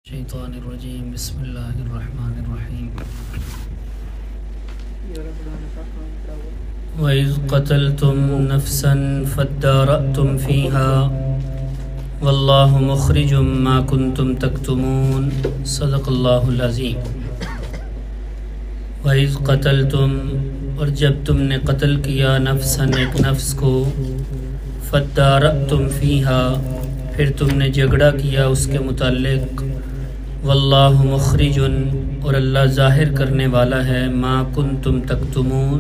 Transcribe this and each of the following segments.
الشیطان الرجیم بسم اللہ الرحمن الرحیم وَإِذْ قَتَلْتُمْ نَفْسًا فَادَّارَأْتُمْ فِيهَا وَاللَّهُ مُخْرِجٌ مَا كُنْتُمْ تَكْتُمُونَ صدق اللہ العظیم۔ وَإِذْ قَتَلْتُمْ، اور جب تم نے قتل کیا، نفساً ایک نفس کو، فَادَّارَأْتُمْ فِيهَا، پھر تم نے جھگڑا کیا اس کے متعلق، واللہ مخرج، اور اللہ ظاہر کرنے والا ہے، ما کنتم تکتمون،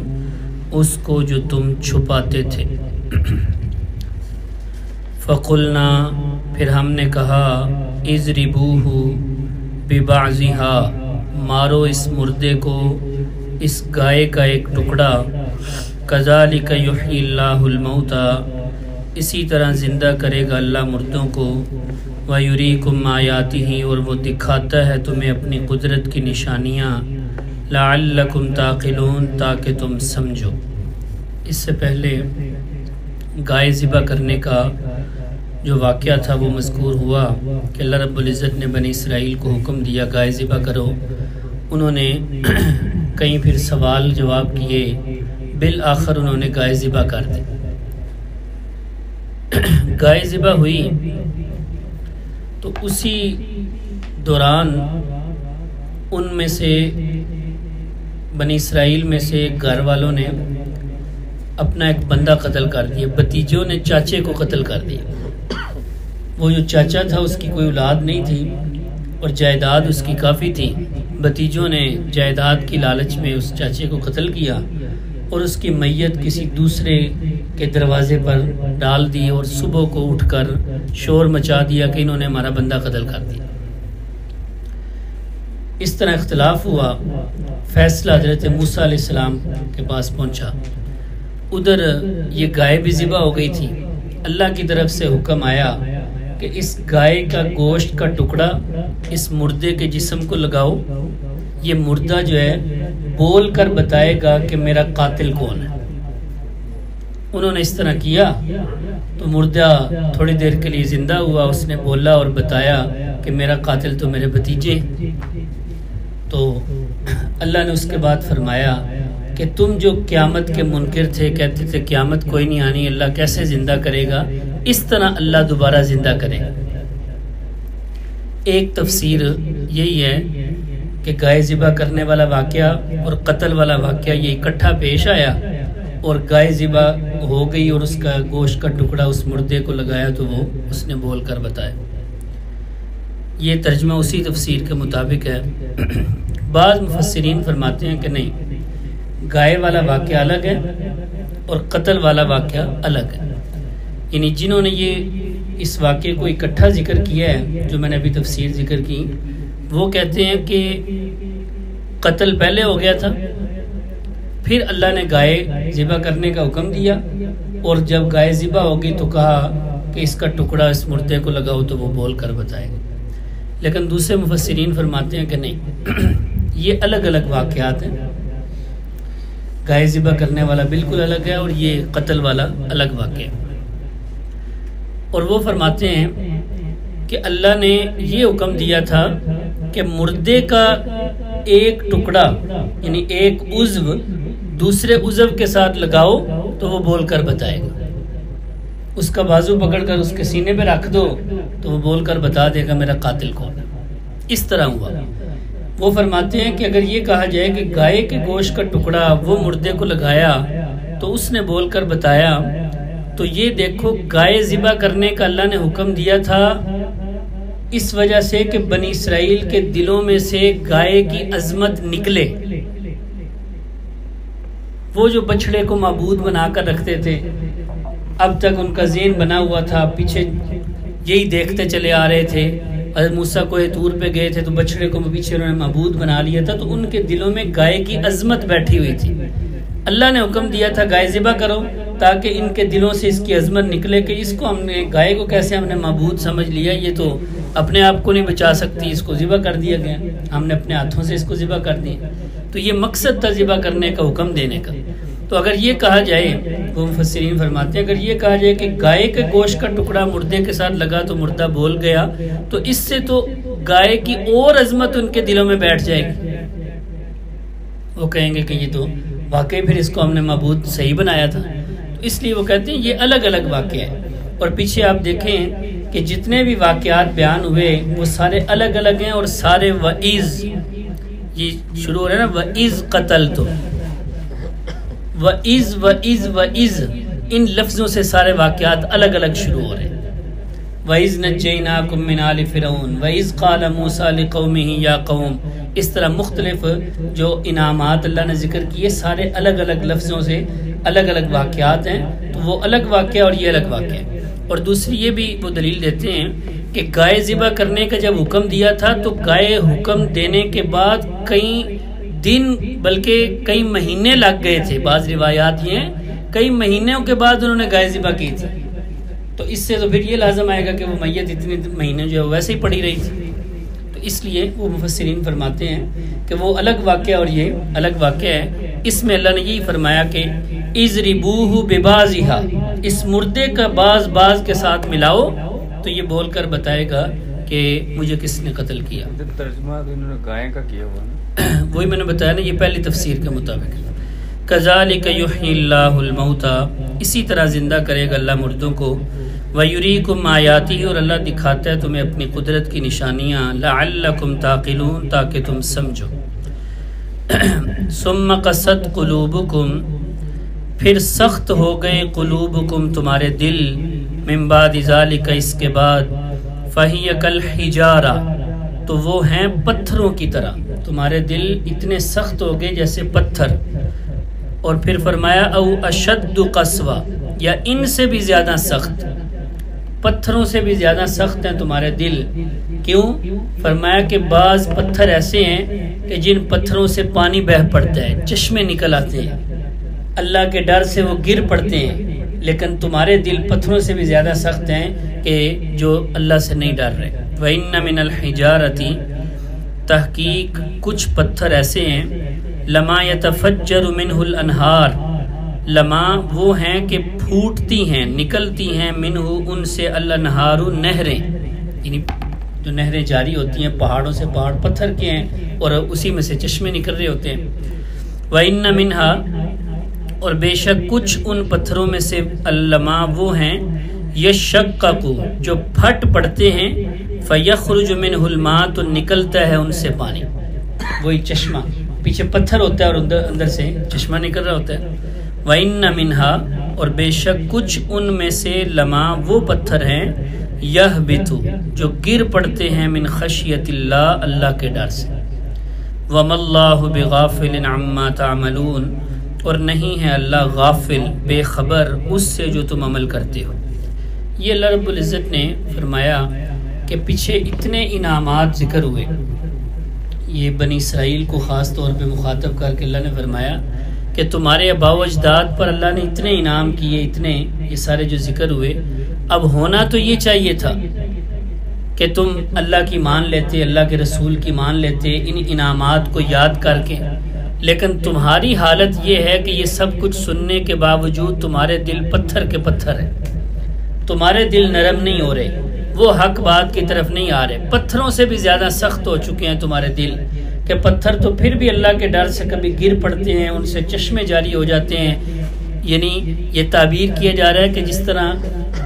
اس کو جو تم چھپاتے تھے۔ فقلنا، پھر ہم نے کہا، اضربوہ ببعضها، مارو اس مردے کو، اس گائے کا ایک ٹکڑا، کذالک یحیی اللہ الموتى، اسی طرح زندہ کرے گا اللہ مردوں کو، وَيُرِيكُمْ آیاتہ، اور وہ دکھاتا ہے تمہیں اپنی قدرت کی نشانیاں، لعلکم تعقلون، تاکہ تم سمجھو۔ اس سے پہلے گائے ذبح کرنے کا جو واقعہ تھا وہ مذکور ہوا کہ اللہ رب العزت نے بنی اسرائیل کو حکم دیا گائے ذبح کرو، انہوں نے کہیں پھر سوال جواب کیے، بالآخر انہوں نے گائے ذبح کر دی۔ گائے ذبح ہوئی تو اسی دوران ان میں سے بنی اسرائیل میں سے گھر والوں نے اپنا ایک بندہ قتل کر دیا، بھتیجوں نے چاچے کو قتل کر دیا۔ وہ جو چاچا تھا اس کی کوئی اولاد نہیں تھی اور جائیداد اس کی کافی تھی، بھتیجوں نے جائیداد کی لالچ میں اس چاچے کو قتل کیا اور اس کی میت کسی دوسرے کے دروازے پر ڈال دی، اور صبح کو اٹھ کر شور مچا دیا کہ انہوں نے ہمارا بندہ قتل کر دیا۔ اس طرح اختلاف ہوا، فیصلہ حضرت موسیٰ علیہ السلام کے پاس پہنچا۔ ادھر یہ گائے بھی ذبح ہو گئی تھی، اللہ کی طرف سے حکم آیا کہ اس گائے کا گوشت کا ٹکڑا اس مردے کے جسم کو لگاؤ، یہ مردہ جو ہے بول کر بتائے گا کہ میرا قاتل کون ہے۔ انہوں نے اس طرح کیا تو مردہ تھوڑی دیر کے لیے زندہ ہوا، اس نے بولا اور بتایا کہ میرا قاتل تو میرے بھتیجے۔ تو اللہ نے اس کے بعد فرمایا کہ تم جو قیامت کے منکر تھے، کہتے تھے قیامت کوئی نہیں آنی، اللہ کیسے زندہ کرے گا، اس طرح اللہ دوبارہ زندہ کرے گا۔ ایک تفسیر یہی ہے کہ گائے ذبح کرنے والا واقعہ اور قتل والا واقعہ یہ اکٹھا پیش آیا، اور گائے ذبح ہو گئی اور اس کا گوشت کا ٹکڑا اس مردے کو لگایا تو وہ اس نے بول کر بتایا۔ یہ ترجمہ اسی تفسیر کے مطابق ہے۔ بعض مفسرین فرماتے ہیں کہ نہیں، گائے والا واقعہ الگ ہے اور قتل والا واقعہ الگ ہے، یعنی جنہوں نے یہ اس واقعے کو اکٹھا ذکر کیا ہے، جو میں نے ابھی تفسیر ذکر کی، وہ کہتے ہیں کہ قتل پہلے ہو گیا تھا، پھر اللہ نے گائے ذبح کرنے کا حکم دیا، اور جب گائے ذبح ہوگی تو کہا کہ اس کا ٹکڑا اس مردے کو لگاؤ تو وہ بول کر بتائے گا۔ لیکن دوسرے مفسرین فرماتے ہیں کہ نہیں، یہ الگ الگ واقعات ہیں، گائے ذبح کرنے والا بالکل الگ ہے اور یہ قتل والا الگ واقعہ ہے۔ اور وہ فرماتے ہیں کہ اللہ نے یہ حکم دیا تھا کہ مردے کا ایک ٹکڑا، یعنی ایک عضو دوسرے عضو کے ساتھ لگاؤ تو وہ بول کر بتائے گا۔ اس کا بازو پکڑ کر اس کے سینے پہ رکھ دو تو وہ بول کر بتا دے گا میرا قاتل کون ہے۔ اس طرح ہوا۔ وہ فرماتے ہیں کہ اگر یہ کہا جائے کہ گائے کے گوشت کا ٹکڑا وہ مردے کو لگایا تو اس نے بول کر بتایا، تو یہ دیکھو گائے ذبح کرنے کا اللہ نے حکم دیا تھا اس وجہ سے کہ بنی اسرائیل کے دلوں میں سے گائے کی عظمت نکلے۔ وہ جو بچڑے کو معبود بنا کر رکھتے تھے، اب تک ان کا ذہن بنا ہوا تھا، پیچھے یہی دیکھتے چلے آ رہے تھے، حضرت موسیٰ کوہ طور پہ گئے تھے تو بچڑے کو پیچھے انہوں نے معبود بنا لیا تھا، تو ان کے دلوں میں گائے کی عظمت بیٹھی ہوئی تھی۔ اللہ نے حکم دیا تھا گائے ذبح کرو تاکہ ان کے دلوں سے اس کی عظمت نکلے کہ اس کو ہم نے گائے کو کیسے ہم نے معبود سمجھ لیا، یہ تو اپنے آپ کو نہیں بچا سکتی، اس کو ذبح کر دیا گیا، ہم نے اپنے ہاتھوں سے اس کو ذبح کر دیا۔ تو یہ مقصد تھا ذبح کرنے کا، حکم دینے کا۔ تو اگر یہ کہا جائے، وہ مفسرین فرماتے ہیں، اگر یہ کہا جائے کہ گائے کے گوشت کا ٹکڑا مردے کے ساتھ لگا تو مردہ بول گیا، تو اس سے تو گائے کی اور عظمت ان کے دلوں میں بیٹھ جائے گی، وہ کہیں گے کہ یہ تو واقعی پھر اس کو ہم نے معبود صحیح بنایا تھا۔ تو اس لیے وہ کہتے ہیں یہ الگ الگ واقعہ ہے۔ اور پیچھے آپ دیکھیں کہ جتنے بھی واقعات بیان ہوئے وہ سارے الگ الگ ہیں، اور سارے وَإِذْ، یہ شروع ہو رہا ہے نا وَإِذْ قَتَلْتُمْ، وَإِذْ وَإِذْ وَإِذْ، ان لفظوں سے سارے واقعات الگ الگ شروع ہو رہے ہیں۔ وَإِذْ نَجَّيْنَاكُمْ مِنْ آلِ فِرْعَوْنَ وَإِذْ قَالَ مُوسَىٰ لِقَوْمِهِ يَا قَوْمِ، اس طرح مختلف جو انعامات اللہ نے ذکر کیے سارے الگ الگ لفظوں سے الگ الگ واقعات ہیں، تو وہ الگ واقعہ اور یہ الگ واقعہ ہے۔ اور دوسری یہ بھی وہ دلیل دیتے ہیں کہ گائے ذبح کرنے کا جب حکم دیا تھا تو گائے حکم دینے کے بعد کئی دن بلکہ کئی مہینے لگ گئے تھے، بعض روایات یہ ہیں کئی مہینوں کے بعد انہوں نے گائے ذبح کی تھی۔ تو اس سے تو پھر یہ لازم آئے گا کہ وہ میت اتنے مہینے جو ہے ویسے ہی پڑی رہی تھی۔ تو اس لیے وہ مفسرین فرماتے ہیں کہ وہ الگ واقعہ اور یہ الگ واقعہ ہے۔ اس میں اللہ نے یہی فرمایا کہ اضربوہ ببعضھا، اس مردے کا بعض کے ساتھ ملاؤ، تو یہ بول کر بتائے گا کہ مجھے کس نے قتل کیا۔ ترجمہ انہوں نے گائے کا کیا ہوا نا، وہی میں نے بتایا نا، یہ پہلی تفسیر کے مطابق۔ کذالک یحیی اللہ الموتیٰ، اسی طرح زندہ کرے گا اللہ مردوں کو، وَيُرِيكُمْ آیاتہ، اور اللہ دکھاتا ہے تمہیں اپنی قدرت کی نشانیاں، لعلکم تعقلون، تاکہ تم سمجھو۔ ثم قست قلوبکم، پھر سخت ہو گئے قلوبکم تمہارے دل، من بعد ذالک، اس کے بعد، فہی کالحجارہ، تو وہ ہیں پتھروں کی طرح، تمہارے دل اتنے سخت ہو گئے جیسے پتھر۔ اور پھر فرمایا او اشد قسوہ، یا ان سے بھی زیادہ سخت، پتھروں سے بھی زیادہ سخت ہیں تمہارے دل۔ کیوں؟ فرمایا کہ بعض پتھر ایسے ہیں کہ جن پتھروں سے پانی بہہ پڑتا ہے، چشمے نکل آتے ہیں، اللہ کے ڈر سے وہ گر پڑتے ہیں، لیکن تمہارے دل پتھروں سے بھی زیادہ سخت ہیں کہ جو اللہ سے نہیں ڈر رہے۔ وَإِنَّ مِنَ الْحِجَارَةِ، تحقیق کچھ پتھر ایسے ہیں، لَمَا يَتَفَجَّرُ مِنْهُ الْأَنْهَارُ، لما وہ ہیں کہ پھوٹتی ہیں، نکلتی ہیں، منہ ان سے، الانہار نہریں، یعنی جو نہریں جاری ہوتی ہیں پہاڑوں سے، پہاڑ پتھر کے ہیں اور اسی میں سے چشمے نکل رہے ہوتے ہیں۔ وَإِنَّ مِنْهَا، اور بے شک کچھ ان پتھروں میں سے، اللما وہ ہیں، یشقق جو پھٹ پڑتے ہیں، فیخرج منہ الماء تو نکلتا ہے ان سے پانی، وہی چشمہ، پیچھے پتھر ہوتا ہے اور اندر سے چشمہ نکل رہا ہوتا ہے۔ وَإِنَّ مِنْهَا، اور بے شک کچھ ان میں سے، لما وہ پتھر ہیں، یہبط جو گر پڑتے ہیں، من خشیت اللہ اللہ کے ڈر سے۔ وَمَا اللَّهُ بِغَافِلٍ عَمَّا تَعْمَلُونَ، اور نہیں ہے اللہ غافل، بے خبر اس سے جو تم عمل کرتے ہو۔ یہ اللہ رب العزت نے فرمایا کہ پیچھے اتنے انعامات ذکر ہوئے، یہ بنی اسرائیل کو خاص طور پہ مخاطب کر کے اللہ نے فرمایا کہ تمہارے آباء و اجداد پر اللہ نے اتنے انعام کیے، اتنے، یہ سارے جو ذکر ہوئے، اب ہونا تو یہ چاہیے تھا کہ تم اللہ کی مان لیتے، اللہ کے رسول کی مان لیتے ان انعامات کو یاد کر کے، لیکن تمہاری حالت یہ ہے کہ یہ سب کچھ سننے کے باوجود تمہارے دل پتھر کے پتھر ہیں، تمہارے دل نرم نہیں ہو رہے، وہ حق بات کی طرف نہیں آ رہے، پتھروں سے بھی زیادہ سخت ہو چکے ہیں تمہارے دل، کہ پتھر تو پھر بھی اللہ کے ڈر سے کبھی گر پڑتے ہیں، ان سے چشمے جاری ہو جاتے ہیں۔ یعنی یہ تعبیر کیا جا رہا ہے کہ جس طرح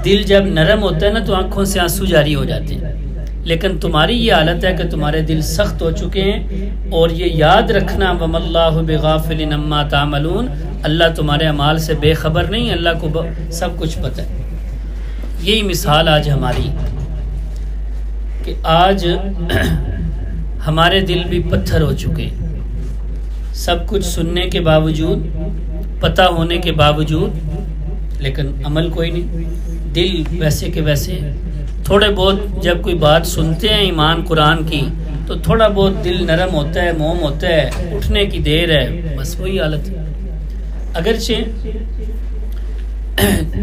دل جب نرم ہوتا ہے نا تو آنکھوں سے آنسو جاری ہو جاتے ہیں، لیکن تمہاری یہ حالت ہے کہ تمہارے دل سخت ہو چکے ہیں۔ اور یہ یاد رکھنا، وَمَا اللَّهُ بِغَافِلٍ عَمَّا تَعْمَلُونَ، اللہ تمہارے اعمال سے بے خبر نہیں، اللہ کو سب کچھ پتہ ہے۔ یہی مثال آج ہماری، کہ آج ہمارے دل بھی پتھر ہو چکے، سب کچھ سننے کے باوجود، پتہ ہونے کے باوجود، لیکن عمل کوئی نہیں، دل ویسے کے ویسے۔ تھوڑے بہت جب کوئی بات سنتے ہیں ایمان قرآن کی تو تھوڑا بہت دل نرم ہوتا ہے، موم ہوتا ہے، اٹھنے کی دیر ہے، بس وہی حالت ہے۔ اگرچہ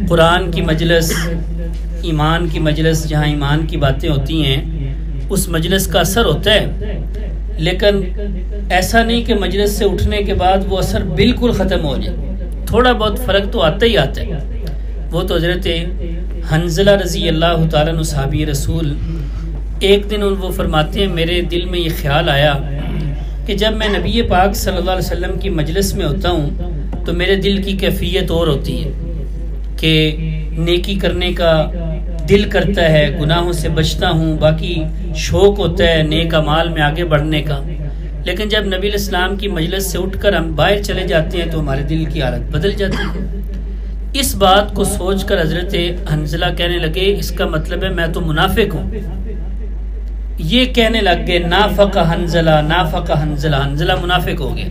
قرآن کی مجلس، ایمان کی مجلس، جہاں ایمان کی باتیں ہوتی ہیں، اس مجلس کا اثر ہوتا ہے، لیکن ایسا نہیں کہ مجلس سے اٹھنے کے بعد وہ اثر بالکل ختم ہو جائے، تھوڑا بہت فرق تو آتا ہی آتا ہے۔ وہ تو حضرت حنظلہ رضی اللہ تعالیٰ عنہ صحابی رسول ایک دن وہ فرماتے ہیں میرے دل میں یہ خیال آیا کہ جب میں نبی پاک صلی اللہ علیہ وسلم کی مجلس میں ہوتا ہوں تو میرے دل کی کیفیت اور ہوتی ہے کہ نیکی کرنے کا دل کرتا ہے، گناہوں سے بچتا ہوں، باقی شوق ہوتا ہے نیک اعمال میں آگے بڑھنے کا. لیکن جب نبی علیہ السلام کی مجلس سے اٹھ کر ہم باہر چلے جاتے ہیں تو ہمارے دل کی حالت بدل جاتی ہے. اس بات کو سوچ کر حضرت حنظلہ کہنے لگے اس کا مطلب ہے میں تو منافق ہوں. یہ کہنے لگ گئے نافق حنظلہ، نافق حنظلہ، حنظلہ منافق ہو گیا.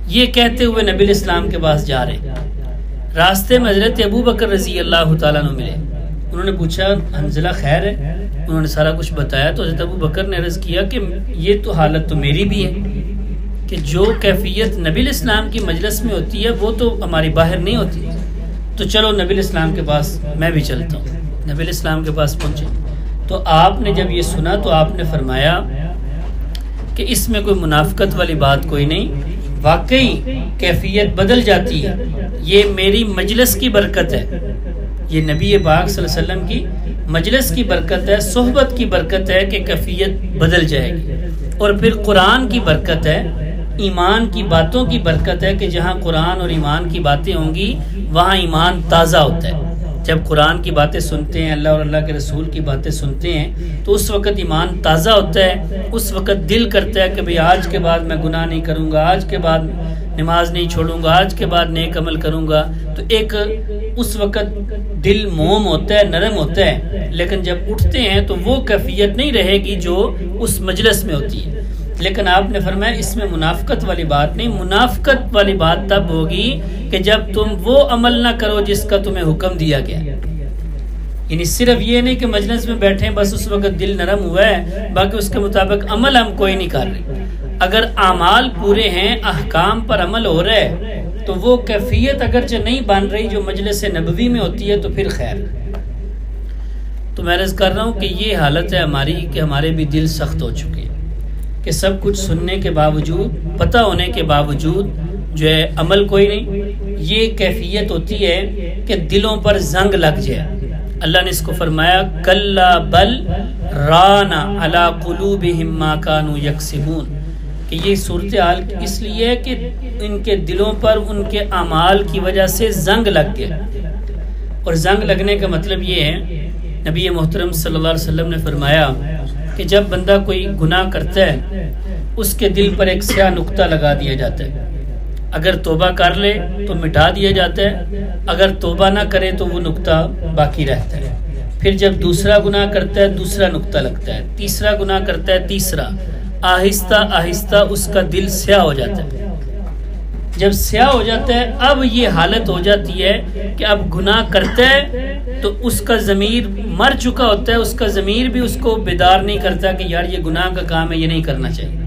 یہ کہتے ہوئے نبی علیہ السلام کے پاس جا رہے، راستے میں حضرت ابو بکر رضی اللہ تعالیٰ عنہ ملے. انہوں نے پوچھا حنظلہ خیر ہے؟ انہوں نے سارا کچھ بتایا. تو حضرت ابو بکر نے عرض کیا کہ یہ تو حالت تو میری بھی ہے کہ جو کیفیت نبی علیہ السلام کی مجلس میں ہوتی ہے وہ تو ہماری باہر نہیں ہوتی. تو چلو نبی علیہ السلام کے پاس میں بھی چلتا ہوں. نبی علیہ السلام کے پاس پہنچے تو آپ نے جب یہ سنا تو آپ نے فرمایا کہ اس میں کوئی منافقت والی بات کوئی نہیں، واقعی کیفیت بدل جاتی ہے. یہ میری مجلس کی برکت ہے، یہ نبی پاک صلی اللہ علیہ وسلم کی مجلس کی برکت ہے، صحبت کی برکت ہے کہ کیفیت بدل جائے گی. اور پھر قرآن کی برکت ہے، ایمان کی باتوں کی برکت ہے کہ جہاں قرآن اور ایمان کی باتیں ہوں گی وہاں ایمان تازہ ہوتا ہے. جب قرآن کی باتیں سنتے ہیں، اللہ اور اللہ کے رسول کی باتیں سنتے ہیں تو اس وقت ایمان تازہ ہوتا ہے. اس وقت دل کرتا ہے کہ بھئی آج کے بعد میں گناہ نہیں کروں گا، آج کے بعد نماز نہیں چھوڑوں گا، آج کے بعد نیک عمل کروں گا. تو ایک اس وقت دل موم ہوتا ہے، نرم ہوتا ہے. لیکن جب اٹھتے ہیں تو وہ کیفیت نہیں رہے گی جو اس مجلس میں ہوتی ہے. لیکن آپ نے فرمایا اس میں منافقت والی بات نہیں. منافقت والی بات تب ہوگی کہ جب تم وہ عمل نہ کرو جس کا تمہیں حکم دیا گیا. یعنی صرف یہ نہیں کہ مجلس میں بیٹھیں بس اس وقت دل نرم ہوا ہے، باقی اس کے مطابق عمل ہم کوئی نہیں کر رہے. اگر اعمال پورے ہیں، احکام پر عمل ہو رہا ہے تو وہ کیفیت اگرچہ نہیں بن رہی جو مجلس نبوی میں ہوتی ہے تو پھر خیر. تو میں عرض کر رہا ہوں کہ یہ حالت ہے ہماری کہ ہمارے بھی دل سخت ہو چکے ہیں کہ سب کچھ سننے کے باوجود، پتہ ہونے کے باوجود جو ہے عمل کوئی نہیں. یہ کیفیت ہوتی ہے کہ دلوں پر زنگ لگ جائے. اللہ نے اس کو فرمایا کلا بل ران علی قلوبہم ما کانوا یکسبون، کہ یہ صورتحال اس لیے ہے کہ ان کے دلوں پر ان کے اعمال کی وجہ سے زنگ لگ گیا. اور زنگ لگنے کا مطلب یہ ہے، نبی محترم صلی اللہ علیہ وسلم نے فرمایا کہ جب بندہ کوئی گناہ کرتا ہے اس کے دل پر ایک سیاہ نقطہ لگا دیا جاتا ہے. اگر توبہ کر لے تو مٹا دیا جاتا ہے، اگر توبہ نہ کرے تو وہ نقطہ باقی رہتا ہے. پھر جب دوسرا گناہ کرتا ہے دوسرا نقطہ لگتا ہے، تیسرا گناہ کرتا ہے تیسرا، آہستہ آہستہ اس کا دل سیاہ ہو جاتا ہے. جب سیاہ ہو جاتا ہے اب یہ حالت ہو جاتی ہے کہ اب گناہ کرتا ہے تو اس کا ضمیر مر چکا ہوتا ہے، اس کا ضمیر بھی اس کو بیدار نہیں کرتا کہ یار یہ گناہ کا کام ہے، یہ نہیں کرنا چاہیے.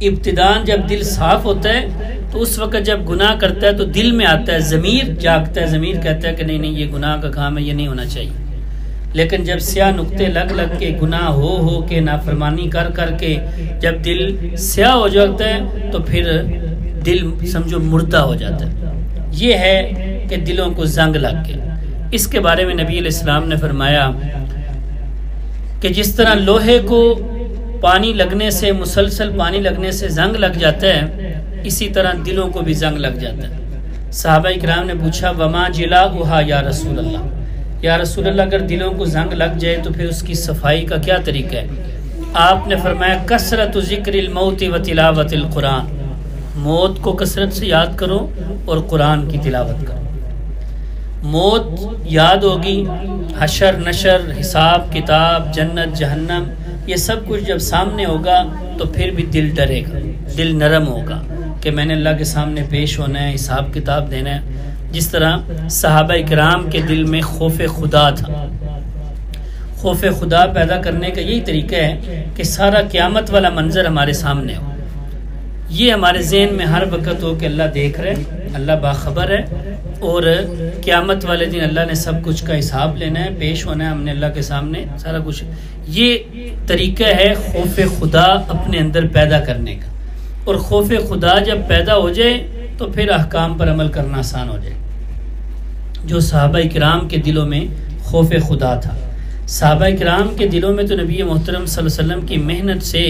ابتداءً جب دل صاف ہوتا ہے تو اس وقت جب گناہ کرتا ہے تو دل میں آتا ہے، ضمیر جاگتا ہے، ضمیر کہتا ہے کہ نہیں یہ گناہ کا کام ہے، یہ نہیں ہونا چاہیے. لیکن جب سیاہ نقطے لگ لگ کے گناہ ہو کے نافرمانی کر کر کے جب دل سیاہ ہو جاتا ہے تو پھر دل سمجھو مردہ ہو جاتا ہے. یہ ہے کہ دلوں کو زنگ لگ گیا. اس کے بارے میں نبی علیہ السلام نے فرمایا کہ جس طرح لوہے کو پانی لگنے سے، مسلسل پانی لگنے سے زنگ لگ جاتا ہے، اسی طرح دلوں کو بھی زنگ لگ جاتا ہے. صحابہ کرام نے پوچھا وما جلاؤہا یا رسول اللہ، یا رسول اللہ اگر دلوں کو زنگ لگ جائے تو پھر اس کی صفائی کا کیا طریقہ ہے؟ آپ نے فرمایا کثرت ذکر الموت و تلاوت القرآن، موت کو کثرت سے یاد کرو اور قرآن کی تلاوت کرو. موت یاد ہوگی، حشر نشر، حساب کتاب، جنت جہنم، یہ سب کچھ جب سامنے ہوگا تو پھر بھی دل ڈرے گا، دل نرم ہوگا کہ میں نے اللہ کے سامنے پیش ہونا ہے، حساب کتاب دینا ہے. جس طرح صحابہ کرام کے دل میں خوف خدا تھا. خوف خدا پیدا کرنے کا یہی طریقہ ہے کہ سارا قیامت والا منظر ہمارے سامنے ہو، یہ ہمارے ذہن میں ہر وقت ہو کہ اللہ دیکھ رہے، اللہ باخبر ہے، اور قیامت والے دن اللہ نے سب کچھ کا حساب لینا ہے، پیش ہونا ہے ہم نے اللہ کے سامنے سارا کچھ. یہ طریقہ ہے خوف خدا اپنے اندر پیدا کرنے کا. اور خوف خدا جب پیدا ہو جائے تو پھر احکام پر عمل کرنا آسان ہو جائے. جو صحابہ کرام کے دلوں میں خوف خدا تھا. صحابہ کرام کے دلوں میں تو نبی محترم صلی اللہ علیہ وسلم کی محنت سے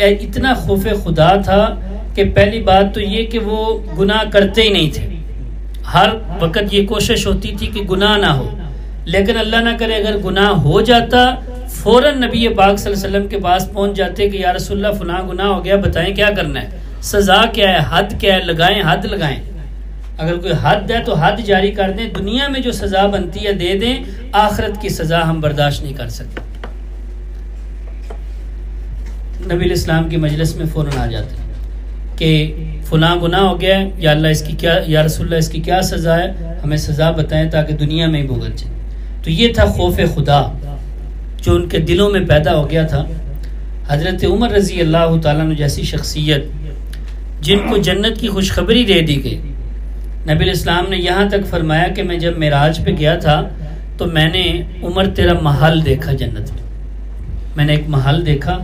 اتنا خوف خدا تھا کہ پہلی بات تو یہ کہ وہ گناہ کرتے ہی نہیں تھے. ہر وقت یہ کوشش ہوتی تھی کہ گناہ نہ ہو، لیکن اللہ نہ کرے اگر گناہ ہو جاتا فوراً نبی پاک صلی اللہ علیہ وسلم کے پاس پہنچ جاتے کہ یا رسول اللہ فلاں گناہ ہو گیا، بتائیں کیا کرنا ہے، سزا کیا ہے، حد کیا ہے، لگائیں حد لگائیں. اگر کوئی حد ہے تو حد جاری کر دیں، دنیا میں جو سزا بنتی ہے دے دیں، آخرت کی سزا ہم برداشت نہیں کر سکتے. نبی الاسلام کی مجلس میں فوراً آ جاتے کہ فلاں گناہ ہو گیا ہے، یا اللہ اس کی کیا، یا رسول اللہ اس کی کیا سزا ہے، ہمیں سزا بتائیں تاکہ دنیا میں ہی بھگت جائے. تو یہ تھا خوف خدا جو ان کے دلوں میں پیدا ہو گیا تھا. حضرت عمر رضی اللہ تعالیٰ عنہ جیسی شخصیت جن کو جنت کی خوشخبری دے دی گئی، نبی الاسلام نے یہاں تک فرمایا کہ میں جب معراج پہ گیا تھا تو میں نے عمر تیرا محل دیکھا جنت میں نے ایک محل دیکھا.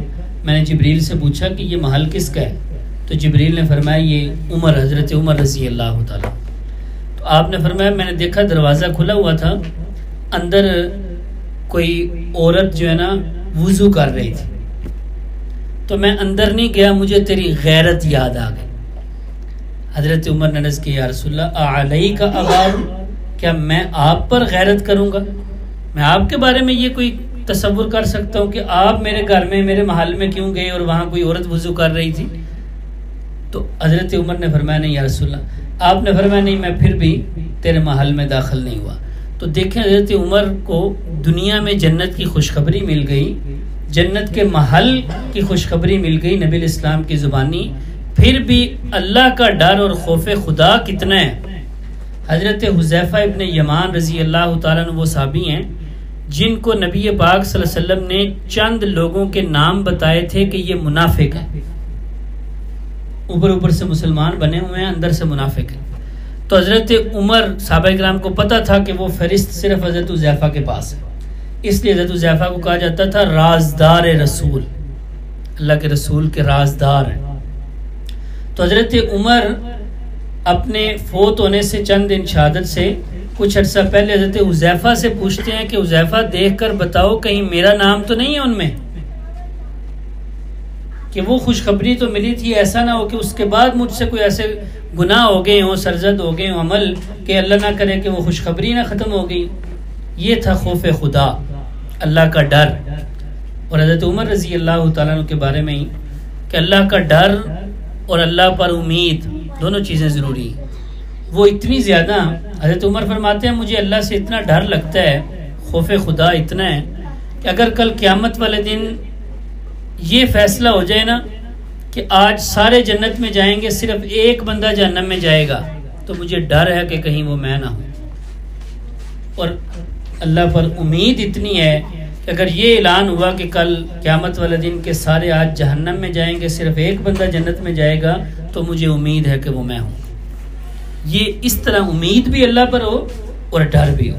میں نے جبریل سے پوچھا کہ یہ محل کس کا ہے، تو جبریل نے فرمایا یہ عمر، حضرت عمر رضی اللہ تعالیٰ. تو آپ نے فرمایا میں نے دیکھا دروازہ کھلا ہوا تھا، اندر کوئی عورت جو ہے نا وضو کر رہی تھی، تو میں اندر نہیں گیا، مجھے تیری غیرت یاد آ گئی. حضرت عمر نے عرض کی یا رسول اللہ علیہ کا اغار، کیا میں آپ پر غیرت کروں گا؟ میں آپ کے بارے میں یہ کوئی تصور کر سکتا ہوں کہ آپ میرے گھر میں میرے محل میں کیوں گئے اور وہاں کوئی عورت وضو کر رہی تھی؟ تو حضرت عمر نے فرمایا نہیں یا رسول اللہ. آپ نے فرمایا نہیں میں پھر بھی تیرے محل میں داخل نہیں ہوا. تو دیکھیں حضرت عمر کو دنیا میں جنت کی خوشخبری مل گئی، جنت کے محل کی خوشخبری مل گئی نبی الاسلام کی زبانی، پھر بھی اللہ کا ڈر اور خوف خدا کتنا ہے. حضرت حذیفہ ابن یمان رضی اللہ تعالیٰ عنہ وہ صحابی ہیں جن کو نبی پاک صلی اللہ علیہ وسلم نے چند لوگوں کے نام بتائے تھے کہ یہ منافق ہیں، اوپر سے مسلمان بنے ہوئے ہیں، اندر سے منافق ہیں. تو حضرت عمر صحابہ کرام کو پتہ تھا کہ وہ فہرست صرف حضرت حذیفہ کے پاس ہے، اس لیے حضرت حذیفہ کو کہا جاتا تھا رازدار رسول، اللہ کے رسول کے رازدار ہیں. تو حضرت عمر اپنے فوت ہونے سے چند دن شہادت سے کچھ عرصہ پہلے حضرت حذیفہ سے پوچھتے ہیں کہ حذیفہ دیکھ کر بتاؤ کہیں میرا نام تو نہیں ہے ان میں، کہ وہ خوشخبری تو ملی تھی، ایسا نہ ہو کہ اس کے بعد مجھ سے کوئی ایسے گناہ ہو گئے ہوں، سرزد ہو گئے ہوں عمل، کہ اللہ نہ کرے کہ وہ خوشخبری نہ ختم ہو گئی. یہ تھا خوف خدا، اللہ کا ڈر. اور حضرت عمر رضی اللہ تعالیٰ عنہ کے بارے میں ہی کہ اللہ کا ڈر اور اللہ پر امید دونوں چیزیں ضروری ہیں. وہ اتنی زیادہ، حضرت عمر فرماتے ہیں مجھے اللہ سے اتنا ڈر لگتا ہے، خوف خدا اتنا ہے کہ اگر کل قیامت والے دن یہ فیصلہ ہو جائے نا کہ آج سارے جنت میں جائیں گے، صرف ایک بندہ جہنم میں جائے گا، تو مجھے ڈر ہے کہ کہیں وہ میں نہ ہوں. اور اللہ پر امید اتنی ہے کہ اگر یہ اعلان ہوا کہ کل قیامت والے دن کے سارے آج جہنم میں جائیں گے، صرف ایک بندہ جنت میں جائے گا، تو مجھے امید ہے کہ وہ میں ہوں. یہ اس طرح امید بھی اللہ پر ہو اور ڈر بھی ہو.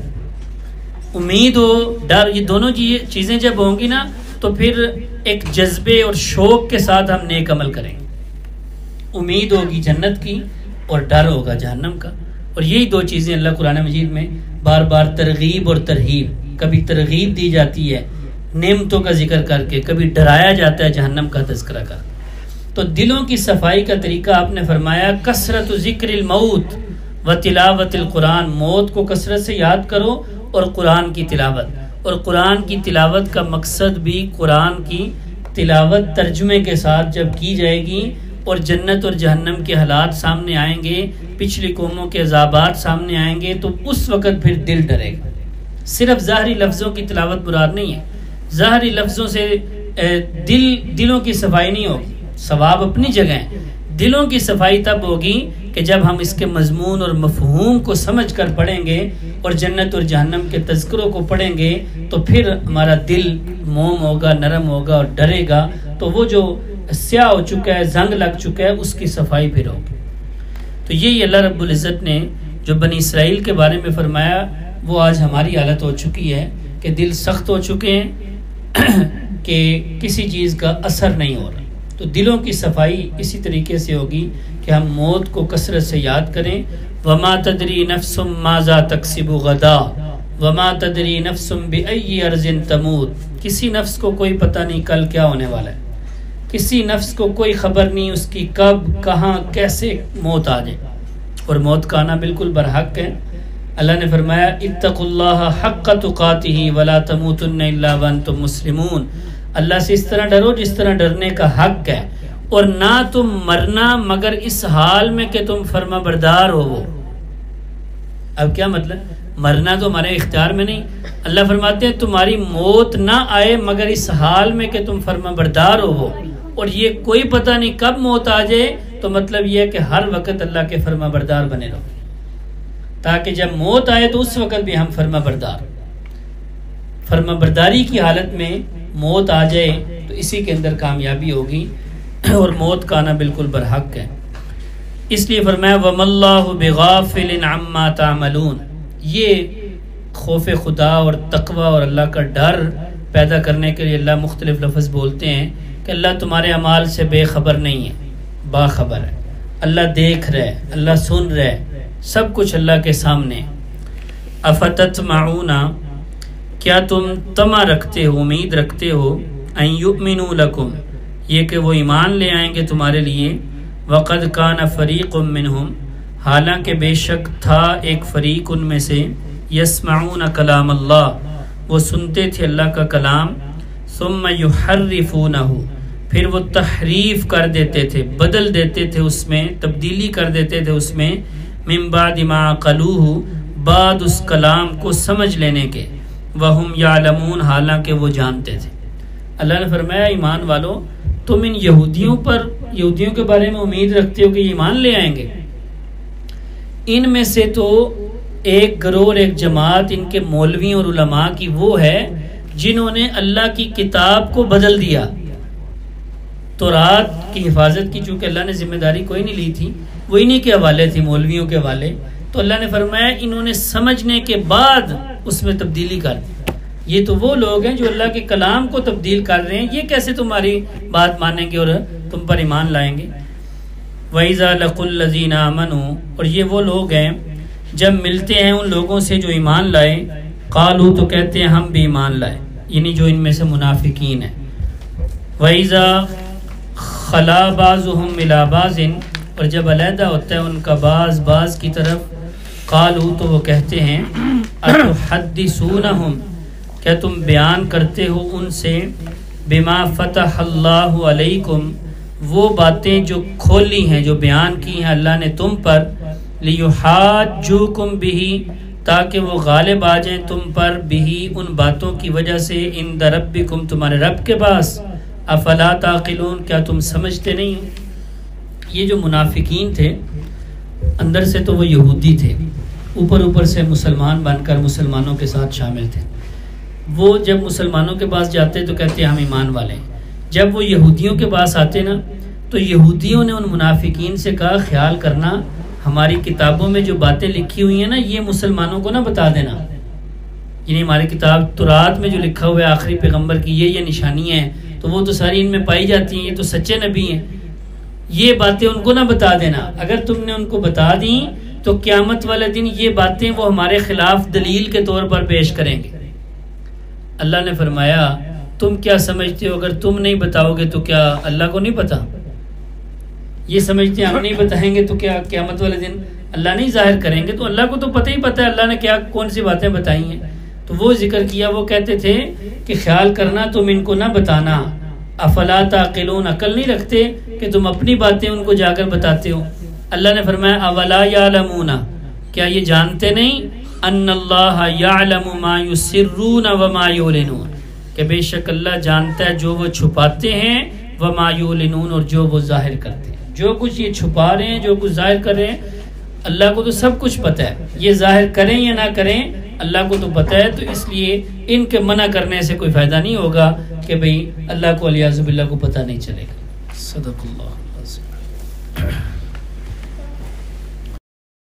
امید ہو، ڈر، یہ دونوں چیزیں جب ہوں گی نا تو پھر ایک جذبے اور شوق کے ساتھ ہم نیک عمل کریں گے. امید ہوگی جنت کی اور ڈر ہوگا جہنم کا. اور یہی دو چیزیں اللہ قرآن مجید میں بار بار ترغیب اور ترہیب، کبھی ترغیب دی جاتی ہے نعمتوں کا ذکر کر کے، کبھی ڈرایا جاتا ہے جہنم کا تذکرہ کر. تو دلوں کی صفائی کا طریقہ آپ نے فرمایا کثرت ذکر الموت و تلاوت القرآن، موت کو کثرت سے یاد کرو اور قرآن کی تلاوت. اور قرآن کی تلاوت کا مقصد بھی قرآن کی تلاوت ترجمے کے ساتھ جب کی جائے گی اور جنت اور جہنم کے حالات سامنے آئیں گے، پچھلی قوموں کے عذابات سامنے آئیں گے، تو اس وقت پھر دل ڈرے گا. صرف ظاہری لفظوں کی تلاوت مراد نہیں ہے، ظاہری لفظوں سے دلوں کی صفائی نہیں ہوگی. ثواب اپنی جگہ ہے، دلوں کی صفائی تب ہوگی کہ جب ہم اس کے مضمون اور مفہوم کو سمجھ کر پڑھیں گے اور جنت اور جہنم کے تذکروں کو پڑھیں گے، تو پھر ہمارا دل موم ہوگا، نرم ہوگا اور ڈرے گا. تو وہ جو سیاہ ہو چکا ہے، زنگ لگ چکا ہے، اس کی صفائی پھر ہوگی. تو یہی اللہ رب العزت نے جو بنی اسرائیل کے بارے میں فرمایا، وہ آج ہماری حالت ہو چکی ہے کہ دل سخت ہو چکے ہیں کہ کسی چیز کا اثر نہیں ہو رہا. تو دلوں کی صفائی اسی طریقے سے ہوگی کہ ہم موت کو کثرت سے یاد کریں. وما تدری نفس ماذا تکسب غدا وما تدری نفس بأی ارض تموت، کسی نفس کو کوئی پتہ نہیں کل کیا ہونے والا ہے، کسی نفس کو کوئی خبر نہیں اس کی کب کہاں کیسے موت آ جائے، اور موت کا آنا بالکل برحق ہے۔ اللہ نے فرمایا اتقوا اللہ حق تقاتہ ولا تموتن الا وانتم مسلمون، اللہ سے اس طرح ڈرو جس طرح ڈرنے کا حق ہے، اور نہ تم مرنا مگر اس حال میں کہ تم فرما بردار ہو۔ اب کیا مطلب؟ مرنا تو ہمارے اختیار میں نہیں، اللہ فرماتے ہیں تمہاری موت نہ آئے مگر اس حال میں کہ تم فرما بردار ہو، اور یہ کوئی پتہ نہیں کب موت آ جائے، تو مطلب یہ ہے کہ ہر وقت اللہ کے فرما بردار بنے رہو، تاکہ جب موت آئے تو اس وقت بھی ہم فرما برداری کی حالت میں موت آ جائے تو اسی کے اندر کامیابی ہوگی، اور موت کا آنا بالکل برحق ہے۔ اس لیے فرمایا وَمَا اللَّهُ بِغَافِلٍ عَمَّا تَعْمَلُونَ، یہ خوف خدا اور تقوی اور اللہ کا ڈر پیدا کرنے کے لیے اللہ مختلف لفظ بولتے ہیں کہ اللہ تمہارے اعمال سے بے خبر نہیں ہے، باخبر ہے، اللہ دیکھ رہا ہے، اللہ سن رہا ہے، سب کچھ اللہ کے سامنے۔ افتطمعون، کیا تم طمع رکھتے ہو، امید رکھتے ہو، ان یؤمنوا لکم، یہ کہ وہ ایمان لے آئیں گے تمہارے لیے، وقد کان فریق منہم، حالانکہ بے شک تھا ایک فریق ان میں سے، یسمعون کلام اللہ، وہ سنتے تھے اللہ کا کلام، ثم یحرفونہ، پھر وہ تحریف کر دیتے تھے، بدل دیتے تھے اس میں، تبدیلی کر دیتے تھے اس میں، من بعد ما عقلوہ، بعد اس کلام کو سمجھ لینے کے، وہم یعلمون، حالانکہ وہ جانتے تھے۔ اللہ نے فرمایا ایمان والو، تم ان یہودیوں کے بارے میں امید رکھتے ہو کہ یہ ایمان لے آئیں گے، ان میں سے تو ایک گروہ ایک جماعت ان کے مولوی اور علماء کی وہ ہے جنہوں نے اللہ کی کتاب کو بدل دیا۔ تورات کی حفاظت کی چونکہ اللہ نے ذمہ داری کوئی نہیں لی تھی، وہ انہی کے حوالے تھی، مولویوں کے حوالے، تو اللہ نے فرمایا انہوں نے سمجھنے کے بعد اس میں تبدیلی کر دی۔ یہ تو وہ لوگ ہیں جو اللہ کے کلام کو تبدیل کر رہے ہیں، یہ کیسے تمہاری بات مانیں گے اور تم پر ایمان لائیں گے؟ وَإِذَا لَقُوا الَّذِينَ آمَنُوا، اور یہ وہ لوگ ہیں جب ملتے ہیں ان لوگوں سے جو ایمان لائے، قالوا، تو کہتے ہیں ہم بھی ایمان لائے، یعنی جو ان میں سے منافقین ہیں۔ وَإِذَا خَلَا بَعْضُهُمْ إِلَىٰ بَعْضٍ، اور جب علیحدہ ہوتا ہے ان کا بعض کی طرف، قالوا، تو وہ کہتے ہیں أَتُحَدِّثُونَهُمْ، کیا تم بیان کرتے ہو ان سے، بما فتح اللہ علیکم، وہ باتیں جو کھولی ہیں، جو بیان کی ہیں اللہ نے تم پر، لیحاجوکم بہ، تاکہ وہ غالب آ جائیں تم پر، بہ، ان باتوں کی وجہ سے، عند ربکم، تمہارے رب کے پاس، افلا تعقلون، کیا تم سمجھتے نہیں ہو؟ یہ جو منافقین تھے اندر سے تو وہ یہودی تھے، اوپر سے مسلمان بن کر مسلمانوں کے ساتھ شامل تھے۔ وہ جب مسلمانوں کے پاس جاتے تو کہتے ہم ایمان والے ہیں، جب وہ یہودیوں کے پاس آتے نا تو یہودیوں نے ان منافقین سے کہا خیال کرنا، ہماری کتابوں میں جو باتیں لکھی ہوئی ہیں نا یہ مسلمانوں کو نہ بتا دینا، یعنی ہماری کتاب تورات میں جو لکھا ہوا ہے آخری پیغمبر کی یہ نشانیاں ہیں تو وہ تو ساری ان میں پائی جاتی ہیں، یہ تو سچے نبی ہیں، یہ باتیں ان کو نہ بتا دینا، اگر تم نے ان کو بتا دیں تو قیامت والے دن یہ باتیں وہ ہمارے خلاف دلیل کے طور پر پیش کریں گے۔ اللہ نے فرمایا تم کیا سمجھتے ہو، اگر تم نہیں بتاؤ گے تو کیا اللہ کو نہیں پتا؟ یہ سمجھتے ہیں ہم نہیں بتائیں گے تو کیا قیامت والے دن اللہ نہیں ظاہر کریں گے؟ تو اللہ کو تو پتہ ہی پتہ ہے اللہ نے کیا کون سی باتیں بتائی ہیں۔ تو وہ ذکر کیا، وہ کہتے تھے کہ خیال کرنا تم ان کو نہ بتانا، افلا تعقلون، عقل نہیں رکھتے کہ تم اپنی باتیں ان کو جا کر بتاتے ہو؟ اللہ نے فرمایا اولا یعلمون، کیا یہ جانتے نہیں، ان اللہ یعلم ما یسرون وما یعلنون، کہ بے شک اللہ جانتا ہے جو وہ چھپاتے ہیں، وما یعلنون، اور جو وہ ظاہر کرتے ہیں، جو کچھ یہ چھپا رہے ہیں، جو کچھ ظاہر کر رہے ہیں، اللہ کو تو سب کچھ پتہ ہے، یہ ظاہر کریں یا نہ کریں اللہ کو تو پتہ ہے، تو اس لیے ان کے منع کرنے سے کوئی فائدہ نہیں ہوگا کہ بھئی اللہ کو علیہ باللہ کو پتہ نہیں چلے گا۔ صدق اللہ۔